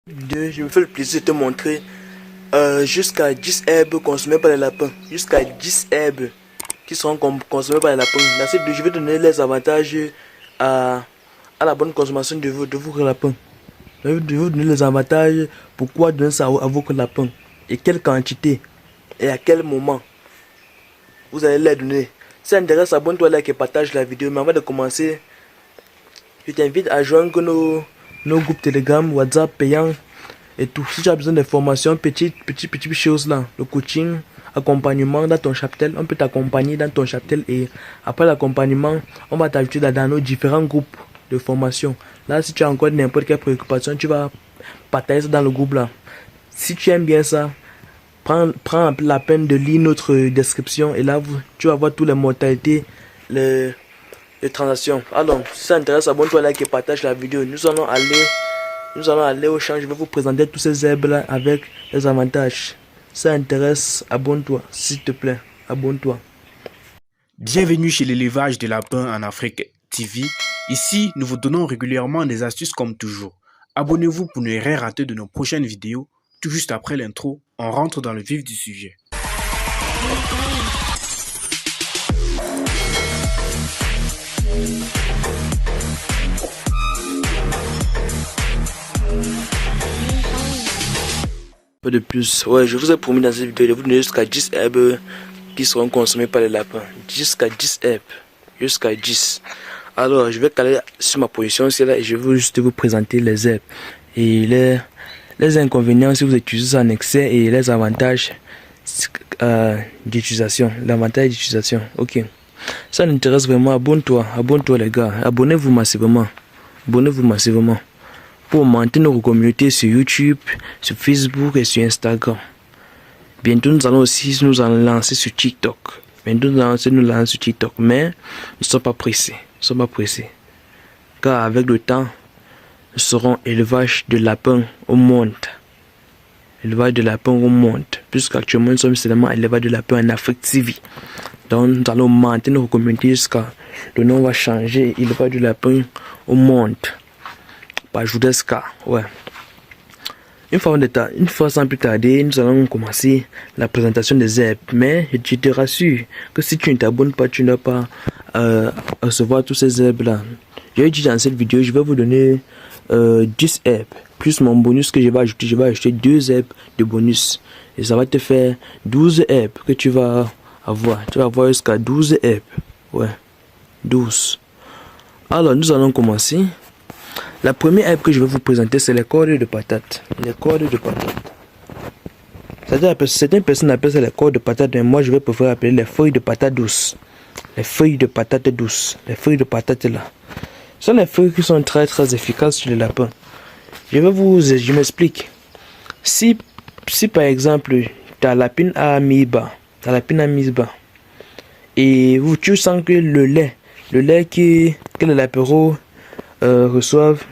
Je me fais le plaisir de te montrer jusqu'à 10 herbes consommées par les lapins. Jusqu'à 10 herbes qui seront consommées par les lapins. Dans cette vidéo, je vais donner les avantages à la bonne consommation de vos lapins. Je vais vous donner les avantages, pourquoi donner ça à vos lapins. Et quelle quantité. Et à quel moment. Vous allez les donner. Si ça t'intéresse, abonne-toi, like et partage la vidéo. Mais avant de commencer, je t'invite à joindre nos groupes Telegram, WhatsApp payants et tout. Si tu as besoin d'informations, petites choses là, le coaching, accompagnement dans ton chaptel, on peut t'accompagner dans ton chaptel et après l'accompagnement, on va t'ajouter dans nos différents groupes de formation. Là, si tu as encore n'importe quelle préoccupation, tu vas partager ça dans le groupe là. Si tu aimes bien ça, prends la peine de lire notre description et là, tu vas voir toutes les modalités, les transactions. Alors, si ça t'intéresse, abonne-toi, like et partage la vidéo. Nous allons aller au champ. Je vais vous présenter tous ces herbes là avec les avantages. Si ça t'intéresse, abonne-toi, s'il te plaît. Abonne-toi. Bienvenue chez l'élevage des lapins en Afrique TV. Ici, nous vous donnons régulièrement des astuces comme toujours. Abonnez-vous pour ne rien rater de nos prochaines vidéos. Tout juste après l'intro, on rentre dans le vif du sujet. Peu de plus, ouais, je vous ai promis dans cette vidéo de vous donner jusqu'à 10 herbes qui seront consommées par les lapins. Jusqu'à 10 herbes. Jusqu'à 10. Alors, je vais caler sur ma position ici là et je vais juste vous présenter les herbes. Et les inconvénients si vous utilisez ça en excès et les avantages d'utilisation. L'avantage d'utilisation. Ok. Ça m'intéresse vraiment. Abonne-toi les gars. Abonnez-vous massivement. Abonnez-vous massivement. Pour augmenter notre communauté sur YouTube, sur Facebook et sur Instagram. Bientôt nous allons aussi nous lancer sur TikTok. Bientôt nous allons nous lancer sur TikTok. Mais nous ne sommes pas pressés. Nous ne sommes pas pressés. Car avec le temps, nous serons élevage de lapins au monde. Élevage de lapins au monde. Puisqu'actuellement nous sommes seulement élevage de lapins en Afrique TV. Donc nous allons augmenter notre communauté jusqu'à le nom va changer. Élevage de lapins au monde. Par Judeska, ouais. Une fois sans plus tarder, nous allons commencer la présentation des herbes. Mais je te rassure que si tu ne t'abonnes pas, tu n'as pas recevoir tous ces herbes là. J'ai dit dans cette vidéo, je vais vous donner 10 herbes plus mon bonus que je vais ajouter. Je vais ajouter 2 herbes de bonus et ça va te faire 12 herbes que tu vas avoir. Tu vas avoir jusqu'à 12 herbes. Ouais, 12. Alors nous allons commencer. La première herbe que je vais vous présenter, c'est les cordes de patate. Les cordes de patate. Certaines personnes appellent ça les cordes de patate, mais moi je vais préférer appeler les feuilles de patate douces. Les feuilles de patate douces. Les feuilles de patate là. Ce sont les feuilles qui sont très efficaces sur les lapins. Je m'explique. Si par exemple, ta lapine a amiba, et tu sens que le lait que les lapins reçoivent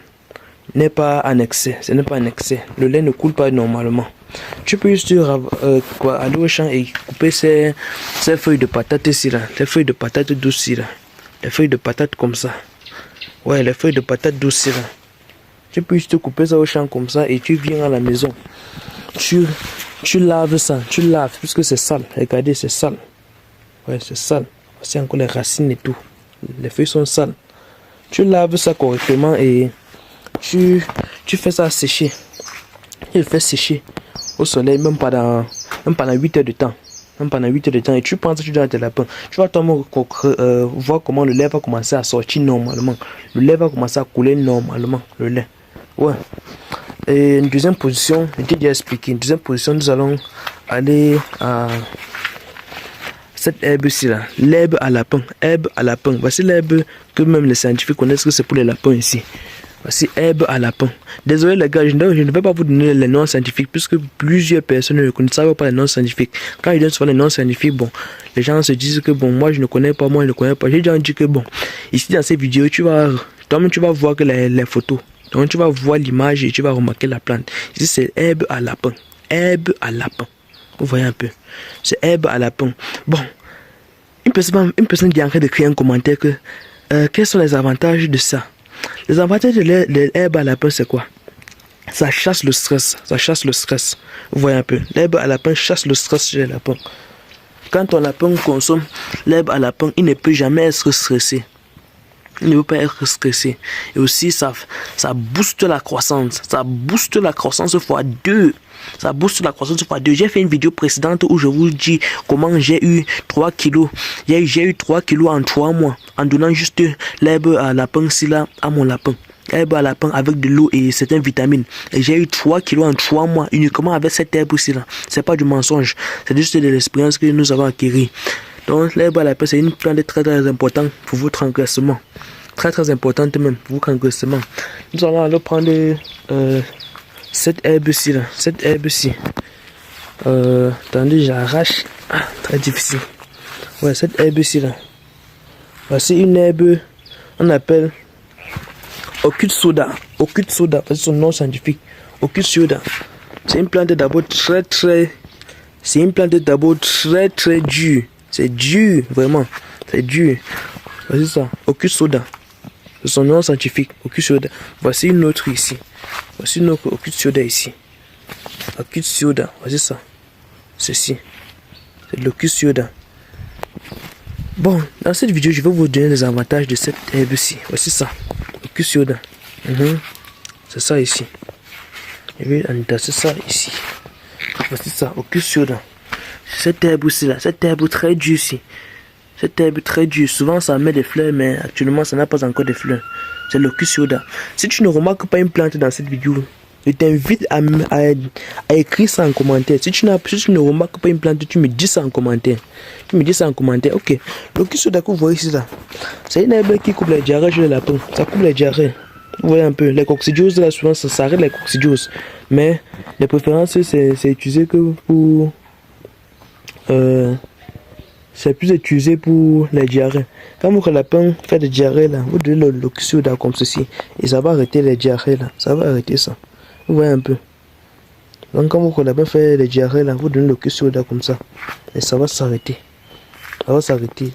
n'est pas en excès, ce n'est pas en excès, le lait ne coule pas normalement. Tu peux juste aller au champ et couper ces feuilles de patate ici là, les feuilles de patate douces ici là, les feuilles de patate comme ça. Ouais, les feuilles de patate douces ici là. Tu peux juste couper ça au champ comme ça et tu viens à la maison. Tu laves ça, puisque c'est sale. Regardez, c'est sale. Ouais, c'est sale. C'est encore les racines et tout. Les feuilles sont sales. Tu laves ça correctement et tu fais ça sécher. Tu le fais sécher au soleil même pendant 8 heures de temps. Et tu prends ça, tu donnes à tes lapins. Tu vas voir comment le lait va commencer à sortir normalement. Le lait va commencer à couler normalement. Le lait. Ouais. Et une deuxième position, je t'ai déjà expliqué. Une deuxième position, nous allons aller à cette herbe-ci là, l'herbe à lapin, Voici l'herbe que même les scientifiques connaissent que c'est pour les lapins ici. Voici herbe à lapin. Désolé les gars, je ne vais pas vous donner les noms scientifiques puisque plusieurs personnes ne connaissent pas les noms scientifiques. Quand ils donnent souvent les noms scientifiques, bon, les gens se disent que bon, moi je ne connais pas. J'ai déjà dit que bon, ici dans cette vidéo, toi-même tu vas voir que les photos. Donc tu vas voir l'image et tu vas remarquer la plante. Ici c'est herbe à lapin. Herbe à lapin. Vous voyez un peu. C'est herbe à lapin. Bon. Une personne qui est en train de créer un commentaire que quels sont les avantages de ça. Les avantages de l'herbe à lapin c'est quoi? Ça chasse le stress. Ça chasse le stress. Vous voyez un peu. L'herbe à lapin chasse le stress chez les lapins. Quand ton lapin consomme l'herbe à lapin, il ne peut jamais être stressé. Il ne peut pas être stressé. Et aussi, ça booste la croissance. Ça booste la croissance fois 2. Ça booste la croissance fois 2. J'ai fait une vidéo précédente où je vous dis comment j'ai eu 3 kilos. J'ai eu 3 kilos en 3 mois. En donnant juste l'herbe à lapin là à mon lapin. Herbe à lapin avec de l'eau et certaines vitamines. Et j'ai eu 3 kilos en 3 mois uniquement avec cette herbe aussi là. C'est pas du mensonge. C'est juste de l'expérience que nous avons acquis. Donc l'herbe à lapin, c'est une plante très très importante pour votre engraissement. Très très importante même pour votre engraissement. Nous allons alors prendre cette herbe-ci là. Cette herbe-ci. Attendez, j'arrache. Ah, très difficile. Ouais, cette herbe-ci là. Voici une herbe, on appelle Ocute soda. Ocute soda, c'est son nom scientifique. Ocute soda. C'est une plante d'abord c'est une plante d'abord très dure. C'est dur, vraiment. C'est dur. Voici ça. Ocute soda. C'est son nom scientifique. Ocute soda. Voici une autre ici. Voici une autre ocute soda ici. Ocute soda. Voici ça. Ceci. C'est l'ocute soda. Bon, dans cette vidéo, je vais vous donner les avantages de cette herbe-ci. Voici ça. Ocute soda. C'est ça ici. Je vais endasser ça ici. Voici ça. Ocute soda. Cette herbe aussi là. Cette herbe très dure ici. Cette herbe très dure. Souvent ça met des fleurs, mais actuellement ça n'a pas encore de fleurs. C'est l'ocute soda. Si tu ne remarques pas une plante dans cette vidéo, je t'invite à écrire ça en commentaire. Si tu ne remarques pas une plante, tu me dis ça en commentaire. Tu me dis ça en commentaire. Ok. L'ocute soda que vous voyez ici là, c'est une herbe qui coupe les diarrhées chez les lapins. Ça coupe les diarrhées. Vous voyez un peu. Les coccidioses là, souvent ça arrête les coccidioses. Mais les préférences, c'est utilisé que pour. C'est plus utilisé pour les diarrhées. Quand votre lapin fait des diarrhées là, vous donnez l'ocute soda comme ceci. Et ça va arrêter les diarrhées là. Ça va arrêter ça. Vous voyez un peu. Donc quand votre lapin fait des diarrhées là, vous donnez l'ocute soda comme ça. Et ça va s'arrêter. Ça va s'arrêter.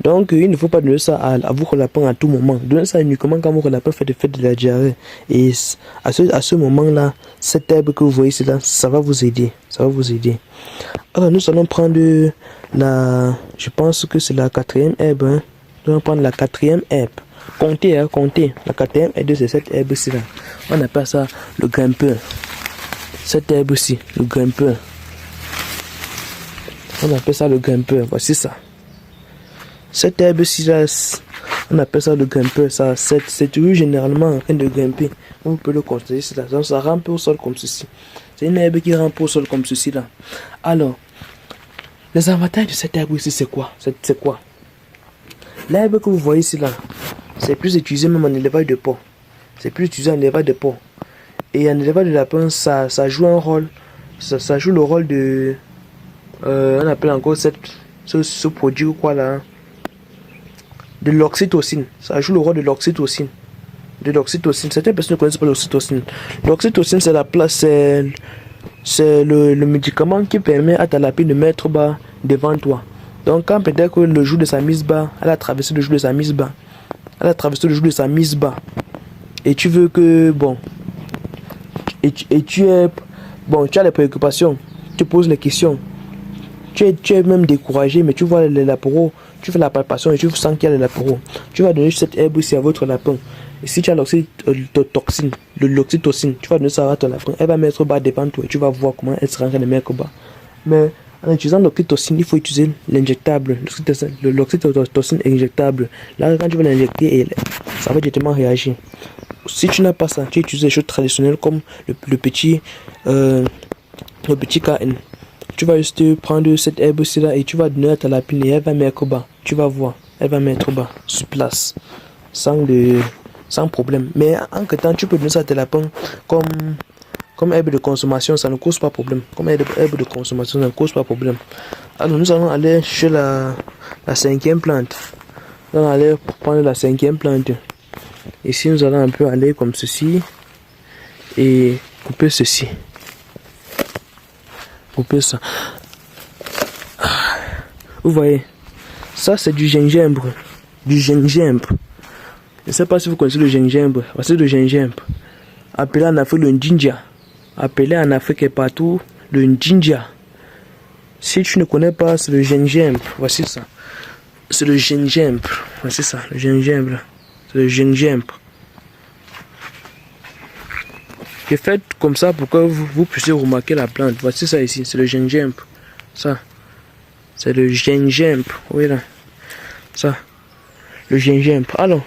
Donc il ne faut pas donner ça à votre lapin à tout moment. Donnez ça uniquement quand votre lapin fait de la diarrhée. Et à ce moment là, cette herbe que vous voyez ici là, ça va vous aider. Ça va vous aider. Alors nous allons prendre je pense que c'est la 4e herbe. Hein. Nous allons prendre la 4e herbe. Comptez, hein, comptez. La 4e herbe, c'est cette herbe-ci là. On appelle ça le grimpeur. Cette herbe-ci, le grimpeur. On appelle ça le grimpeur. Voici ça. Cette herbe-ci là, on appelle ça le grimpeur. C'est toujours généralement en train de grimper. On peut le constater ici là. Donc ça rampe au sol comme ceci. C'est une herbe qui rampe au sol comme ceci là. Alors, les avantages de cette herbe ici, c'est quoi? C'est quoi? L'herbe que vous voyez ici là, c'est plus utilisé même en élevage de porc. C'est plus utilisé en élevage de porc. Et en élevage de lapin, ça joue un rôle. Ça joue le rôle de. On appelle encore ce produit ou quoi là. De l'oxytocine. Ça joue le rôle de l'oxytocine. De l'oxytocine. Certaines personnes ne connaissent pas l'oxytocine. L'oxytocine, c'est la place. C'est le médicament qui permet à ta lapine de mettre bas devant toi. Donc quand peut-être que le jour de sa mise bas, elle a traversé le jour de sa mise bas. Elle a traversé le jour de sa mise bas. Et tu veux que, bon, et tu es, bon, tu as les préoccupations, tu poses les questions. Tu es même découragé, mais tu vois les lapéraux, tu fais la palpation et tu sens qu'il y a les lapéraux. Tu vas donner cette herbe ici à votre lapin. Et si tu as l'oxytocine, tu vas donner ça à ton lapin. Elle va mettre bas devant toi et tu vas voir comment elle sera en train de mettre bas. Mais en utilisant l'oxytocine, il faut utiliser l'injectable. L'oxytocine injectable. Là, quand tu vas l'injecter, ça va directement réagir. Si tu n'as pas ça, tu utilises des choses traditionnelles comme le petit KN. Tu vas juste prendre cette herbe-ci là et tu vas donner à ta lapine et elle va mettre bas. Tu vas voir, elle va mettre bas, sur place, sans problème. Mais en que temps, tu peux donner ça à tes lapins comme herbe de consommation, ça ne cause pas problème. Comme herbe de consommation, ça ne cause pas problème. Alors nous allons aller chez la 5e plante. Nous allons aller prendre la 5e plante. Ici, nous allons un peu aller comme ceci et couper ceci. Couper ça. Vous voyez, ça c'est du gingembre. Du gingembre. Je ne sais pas si vous connaissez le gingembre. Voici le gingembre. appelé en Afrique le njinja. Appelé en Afrique et partout le njinja. Si tu ne connais pas, c'est le gingembre. Voici ça. C'est le gingembre. Voici ça, le gingembre. C'est le gingembre. J'ai fait comme ça pour que vous puissiez remarquer la plante. Voici ça ici, c'est le gingembre. Ça. C'est le gingembre. Oui là. Ça. Le gingembre. Alors.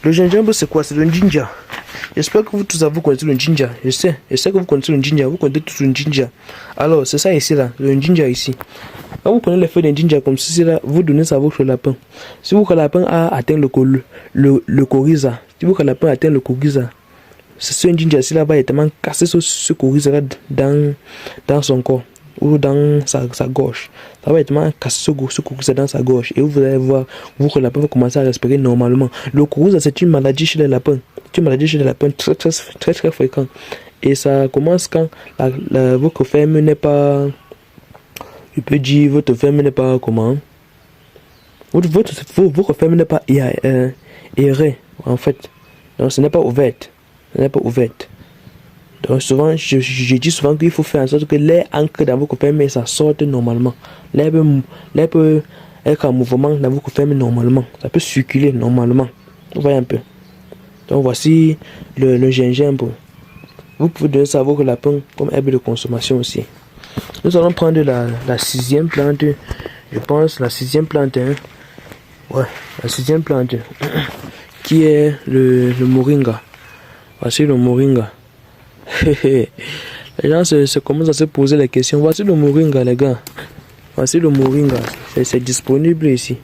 Le gingembre c'est quoi? C'est le njinja. J'espère que vous tous vous connaissez le njinja. Je sais que vous connaissez le njinja. Vous connaissez tous le njinja. Alors, c'est ça ici là, le njinja ici. Quand vous prenez les feuilles de njinja comme ceci là, vous donnez ça à votre lapin. Si votre lapin a atteint le coryza, si votre lapin a atteint le coryza, ce njinja ici là va également casser ce coryza là dans son corps ou dans sa gorge. Ça va également casser ce coryza dans sa gorge et vous allez voir, votre lapin va commencer à respirer normalement. Le coryza c'est une maladie chez les lapins. C'est une maladie chez les lapins très fréquente. Et ça commence quand votre ferme n'est pas... Je peux dire, votre ferme n'est pas comment? Votre ferme n'est pas aérée, en fait. Donc, ce n'est pas ouverte. Ce n'est pas ouverte. Donc, souvent, je dis souvent qu'il faut faire en sorte que l'air ancre dans votre ferme et ça sorte normalement. L'air peut être en mouvement dans votre ferme normalement. Ça peut circuler normalement. Vous voyez un peu. Donc, voici le gingembre. Vous pouvez donner ça à votre lapin comme herbe de consommation aussi. Nous allons prendre la sixième plante. Je pense la sixième plante. Hein. Ouais, la sixième plante. Qui est le moringa. Voici le moringa. Les gens commencent à se poser la question. Voici le moringa, les gars. Voici le moringa. C'est disponible ici.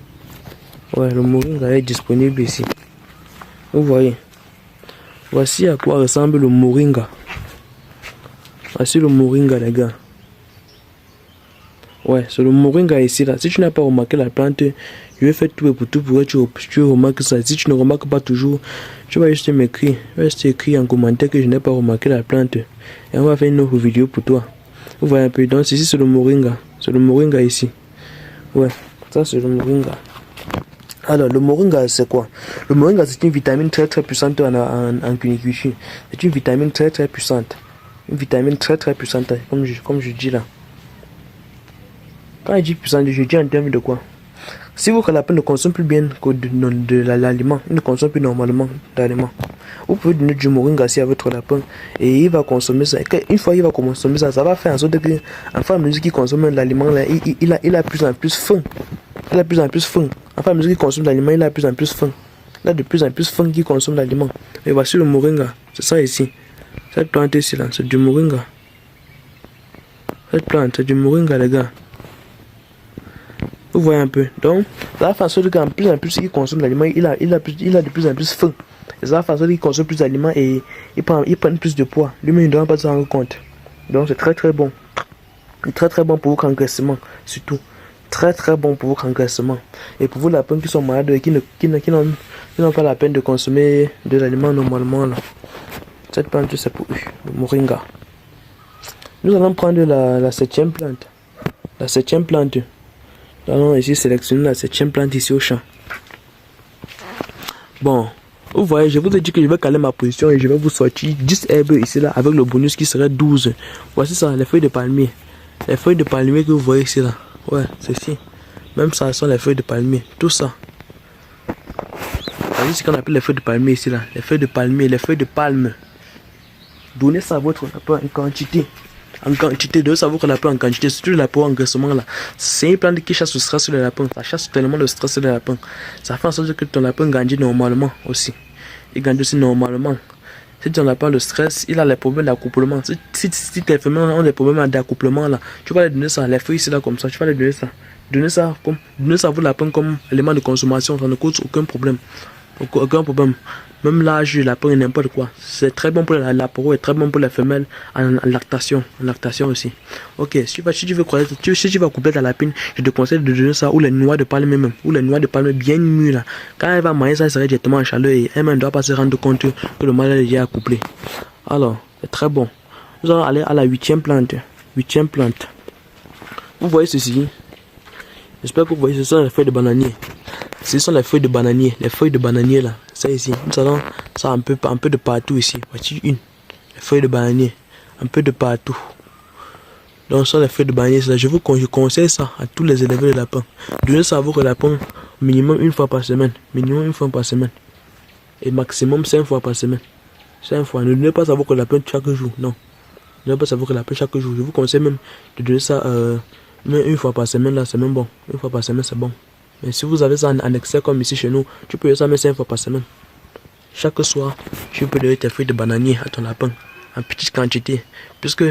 Ouais, le moringa est disponible ici. Vous voyez. Voici à quoi ressemble le moringa. Voici le moringa, les gars. Ouais, c'est le moringa ici là. Si tu n'as pas remarqué la plante, je vais faire tout et pour tout pour que tu remarques ça. Si tu ne remarques pas toujours, tu vas juste m'écrire. Tu vas juste écrire en commentaire que je n'ai pas remarqué la plante. Et on va faire une autre vidéo pour toi. Vous voyez un peu. Donc ici c'est le moringa. C'est le moringa ici. Ouais, ça c'est le moringa. Alors le moringa c'est quoi? Le moringa c'est une vitamine très puissante en cuniculture. C'est une vitamine très puissante. Une vitamine très puissante comme je dis là. Quand je dis puissant, je dis en termes de quoi? Si votre lapin ne consomme plus bien que de l'aliment, il ne consomme plus normalement d'aliment, vous pouvez donner du moringa à votre lapin et il va consommer ça. Une fois qu'il va consommer ça, ça va faire en sorte que, enfin, à mesure qu'il consomme l'aliment, il a plus en plus faim. Il a plus en plus faim. Enfin, à mesure qu'il consomme l'aliment, il a plus en plus faim. Il a de plus en plus faim qu'il consomme l'aliment. Et voici le moringa. C'est ça ici. Cette plante ici, là, c'est du moringa. Cette plante, c'est du moringa, les gars. Vous voyez un peu. Donc, ça va faire en sorte qu'en plus en plus il consomme l'aliment, il a de plus en plus faim. Et ça va faire en sorte qu'il consomme plus d'aliments et il prend plus de poids. Lui-même, il ne doit pas s'en rendre compte. Donc, c'est très bon. Très bon pour votre engraissement, surtout. Très bon pour votre engraissement. Et pour vous, lapins qui sont malades et qui n'ont pas la peine de consommer de l'aliment normalement, là. Cette plante, c'est pour eux, le moringa. Nous allons prendre la septième plante. La septième plante. Nous allons ici sélectionner la septième plante ici au champ. Bon, vous voyez, je vous ai dit que je vais caler ma position et je vais vous sortir 10 herbes ici là avec le bonus qui serait 12. Voici ça, les feuilles de palmier. Les feuilles de palmier que vous voyez ici là. Ouais, c'est ici. Même ça sont les feuilles de palmier. Tout ça. Voici ce qu'on appelle les feuilles de palmier ici là. Les feuilles de palmier, les feuilles de palme. Donnez ça à votre lapin en quantité. En quantité, de ça votre lapin en quantité. Surtout le lapin en engraissement là. C'est une plante qui chasse le stress sur le lapin. Ça chasse tellement le stress sur le lapin. Ça fait en sorte que ton lapin grandit normalement aussi. Il grandit aussi normalement. Si ton lapin a le stress, il a les problèmes d'accouplement. Si tes femelles ont des problèmes d'accouplement là, tu vas les donner ça, les feuilles ici là comme ça, tu vas les donner ça. Donnez ça à votre lapin comme élément de consommation, ça ne cause aucun problème. Aucun problème. Même l'âge du lapin et n'importe quoi. C'est très bon pour la peau et très bon pour les femelles en lactation. En lactation aussi. Ok, si tu vas couper ta lapine, je te conseille de donner ça ou les noix de palme même. Ou les noix de palme bien mûres là. Quand elle va manger ça, elle serait directement en chaleur et elle ne doit pas se rendre compte que le mâle est déjà accouplé. Alors, c'est très bon. Nous allons aller à la huitième plante. Huitième plante. Vous voyez ceci? J'espère que vous voyez, ce sont les feuilles de bananier. Ce sont les feuilles de bananier. Les feuilles de bananier là. Ça ici. Nous avons ça un peu de partout ici. Voici une. Les feuilles de bananier. Un peu de partout. Donc, ce sont les feuilles de bananier. Je conseille ça à tous les éleveurs de lapins. Donnez ça à vos lapins minimum une fois par semaine. Minimum une fois par semaine. Et maximum 5 fois par semaine. 5 fois. Ne donnez pas ça à vos lapins chaque jour. Non. Ne donnez pas ça à vos lapins chaque jour. Je vous conseille même de donner ça même une fois par semaine. Là, c'est même bon. Une fois par semaine, c'est bon. Mais si vous avez ça en excès comme ici chez nous, tu peux ça même 5 fois par semaine. Chaque soir, tu peux donner tes feuilles de bananier à ton lapin en petite quantité. Puisque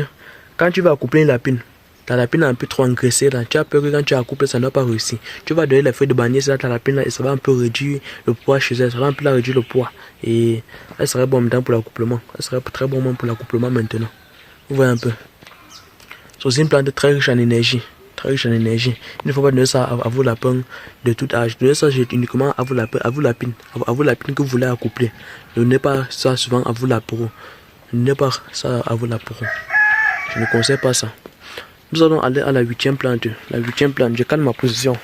quand tu vas accoupler une lapine, ta lapine est un peu trop engraissée là. Tu as peur que quand tu accouples, ça ne va pas réussir. Tu vas donner les feuilles de bananier à ta lapine là et ça va un peu réduire le poids chez elle. Ça va un peu réduire le poids. Et elle serait bon maintenant pour l'accouplement. Elle serait très bon pour l'accouplement maintenant. Vous voyez un peu. C'est aussi une plante très riche en énergie. Très riche en énergie. Il ne faut pas donner ça à vos lapins de tout âge. Donnez ça uniquement à vos lapins, à vos lapines que vous voulez accoupler. Ne donnez pas ça souvent à vos lapins. Ne donnez pas ça à vos lapins. Je ne conseille pas ça. Nous allons aller à la 8e plante. La 8e plante, je calme ma position.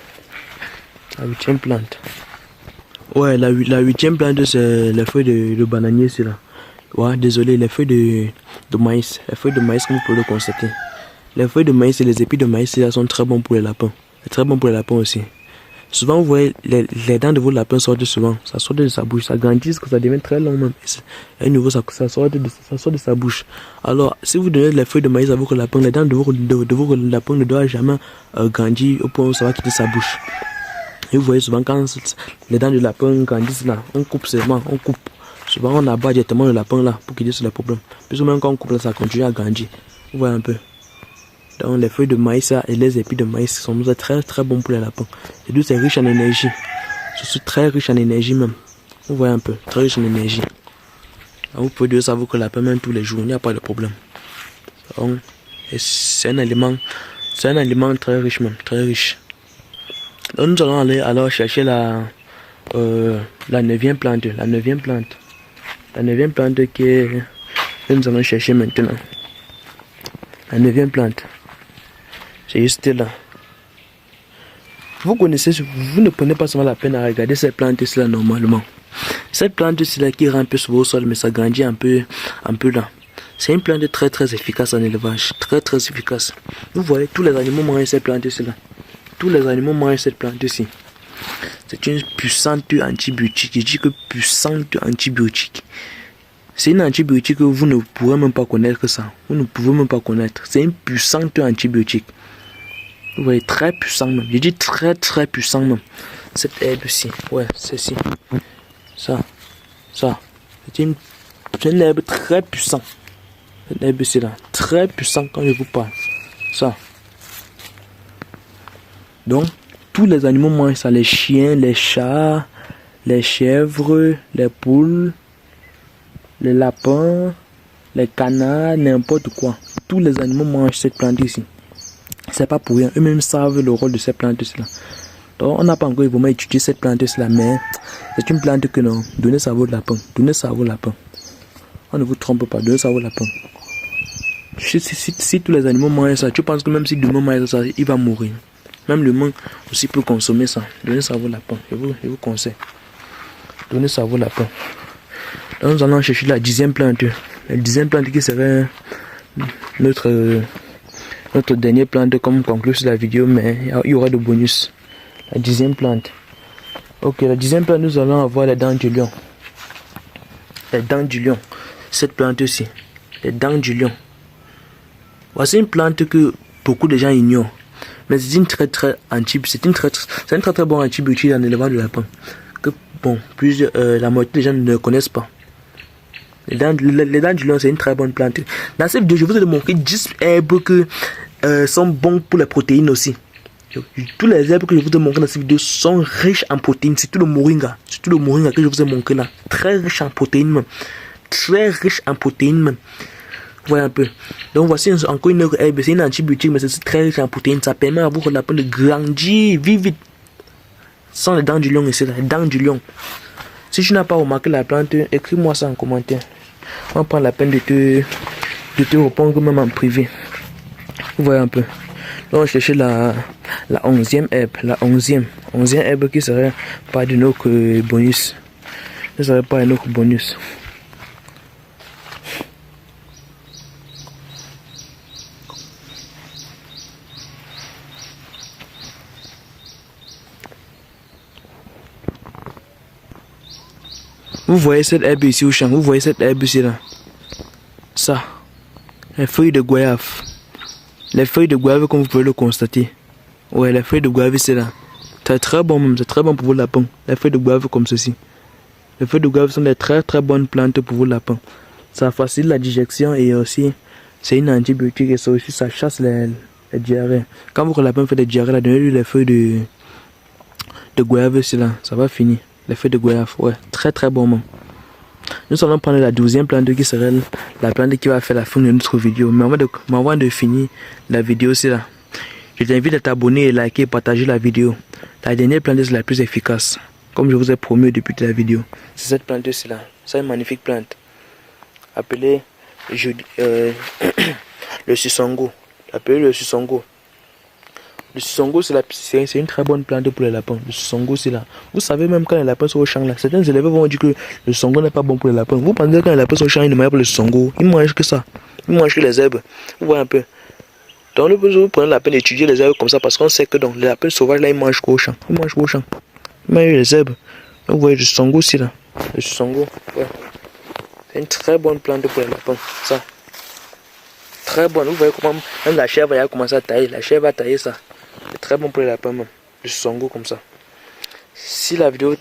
La 8e plante. Ouais, la 8e plante, c'est les feuilles de bananier, c'est là. Ouais, désolé, les feuilles de maïs. Les feuilles de maïs, comme vous pouvez le constater. Les feuilles de maïs et les épis de maïs là, sont très bons pour les lapins. C'est très bon pour les lapins aussi. Souvent, vous voyez, les dents de vos lapins sortent souvent. Ça sort de sa bouche. Ça grandit, que ça devient très long même. Et à nouveau, ça sort de sa bouche. Alors, si vous donnez les feuilles de maïs à vos lapins, les dents de vos lapins ne doivent jamais grandir au point où ça va quitter sa bouche. Et vous voyez souvent, quand les dents de lapin grandissent là, on coupe seulement, on coupe. Souvent, on abat directement le lapin là pour qu'il ait sur les problèmes. Puis même quand on coupe là, ça continue à grandir. Vous voyez un peu. Donc les feuilles de maïs et les épis de maïs sont très très bons pour les lapins. Et d'où c'est riche en énergie. Je suis très riche en énergie même. Vous voyez un peu, très riche en énergie. Donc, vous pouvez dire ça à vos lapins même tous les jours, il n'y a pas de problème. Donc, c'est un aliment très riche même, très riche. Donc nous allons aller alors chercher la 9e plante. La 9e plante. La 9e plante que nous allons chercher maintenant. La 9e plante. C'est juste là. Vous connaissez, vous ne prenez pas seulement la peine à regarder cette plante là normalement. Cette plante là qui rampe sur vos sols mais ça grandit un peu là. C'est une plante très très efficace en élevage. Très très efficace. Vous voyez, tous les animaux mangent cette plante là. Tous les animaux mangent cette plante ci. C'est une puissante antibiotique. Je dis que puissante antibiotique. C'est une antibiotique que vous ne pourrez même pas connaître ça. Vous ne pouvez même pas connaître. C'est une puissante antibiotique. Vous voyez, très puissant même. Je dis très très puissant même. Cette herbe-ci. Ouais, celle-ci. Ça. C'est une herbe très puissante. Cette herbe-ci là. Très puissant quand je vous parle. Ça. Donc, tous les animaux mangent ça. Les chiens, les chats, les chèvres, les poules, les lapins, les canards, n'importe quoi. Tous les animaux mangent cette plante ici. C'est pas pour rien. Eux-mêmes savent le rôle de cette plante-là. Donc, on n'a pas encore vraiment étudié cette plante-là, mais c'est une plante que non. Donnez ça à vos lapins. Donnez ça à vos lapins. On ne vous trompe pas. Donnez ça à vos lapins. Si tous les animaux mangent ça, tu penses que même si demain mange ça, il va mourir. Même le monde aussi peut consommer ça. Donnez ça à vos lapins. Je vous conseille. Donnez ça à vos lapins. Donc, nous allons chercher la 10e plante. La 10e plante qui serait notre dernière plante comme conclut sur la vidéo, mais il y aura de bonus. La 10e plante. Ok, la 10e plante, nous allons avoir les dents du lion. Les dents du lion. Cette plante aussi. Les dents du lion. Voici une plante que beaucoup de gens ignorent. Mais c'est une très très bonne antibiotique en élevant de lapin. Que bon, la moitié des gens ne connaissent pas. Les dents du lion, c'est une très bonne plante. Dans cette vidéo, je vous ai montré 10 herbes qui sont bonnes pour les protéines aussi. Tous les herbes que je vous ai montré dans cette vidéo sont riches en protéines. Surtout le moringa que je vous ai montré là. Très riche en protéines même. Très riche en protéines même. Voilà un peu. Donc voici encore une autre herbe. C'est une antibiotique, mais c'est très riche en protéines. Ça permet à vos lapins de grandir vite. Ce sont les dents du lion ici, les dents du lion. Si tu n'as pas remarqué la plante, écris-moi ça en commentaire. On va prendre la peine de te répondre même en privé. Vous voyez un peu. Donc on cherche la 11e herbe, la 11e herbe qui serait pas de notre bonus. Ce serait pas un autre bonus. Vous voyez cette herbe ici au champ, vous voyez cette herbe ici là. Ça, les feuilles de goyave. Les feuilles de goyave comme vous pouvez le constater. Ouais, les feuilles de goyave c'est là. C'est très bon même, c'est très bon pour vos lapins. Les feuilles de goyave comme ceci. Les feuilles de goyave sont des très bonnes plantes pour vos lapins. Ça facilite la digestion et aussi c'est une antibiotique et ça aussi ça chasse les diarrhées. Quand votre lapin fait des diarrhées, là, donnez-lui les feuilles de goyave c'est là, ça va finir. Les feuilles de goyave, ouais, très bon même. Nous allons prendre la 12e plante qui serait la plante qui va faire la fin de notre vidéo. Mais avant de finir la vidéo, c'est là. Je t'invite à t'abonner, liker et partager la vidéo. La dernière plante c'est la plus efficace. Comme je vous ai promis au début de la vidéo. C'est cette plante-ci là. C'est une magnifique plante. Appelée le Sisongo. Appelée le Sisongo. Le Sisongo, c'est une très bonne plante pour les lapins. Le Sisongo, c'est là. Vous savez même quand les lapins sont au champ là. Certains élèves vont dire que le Sisongo n'est pas bon pour les lapins. Vous pensez que quand les lapins sont au champ, ils ne mangent pas le Sisongo. Ils mangent que ça. Ils mangent que les herbes. Vous voyez un peu. Donc vous prenez la peine d'étudier les herbes comme ça parce qu'on sait que donc les lapins sauvages là, ils mangent qu'au champ. Ils mangent qu'au champ. Ils mangent les herbes. Donc vous voyez le Sisongo aussi là. Le Sisongo, ouais. C'est une très bonne plante pour les lapins. Ça. Très bonne. Vous voyez comment même la chèvre a commencé à tailler. La chèvre va tailler ça. C'est très bon pour les lapins même. Le Sisongo comme ça. Si la vidéo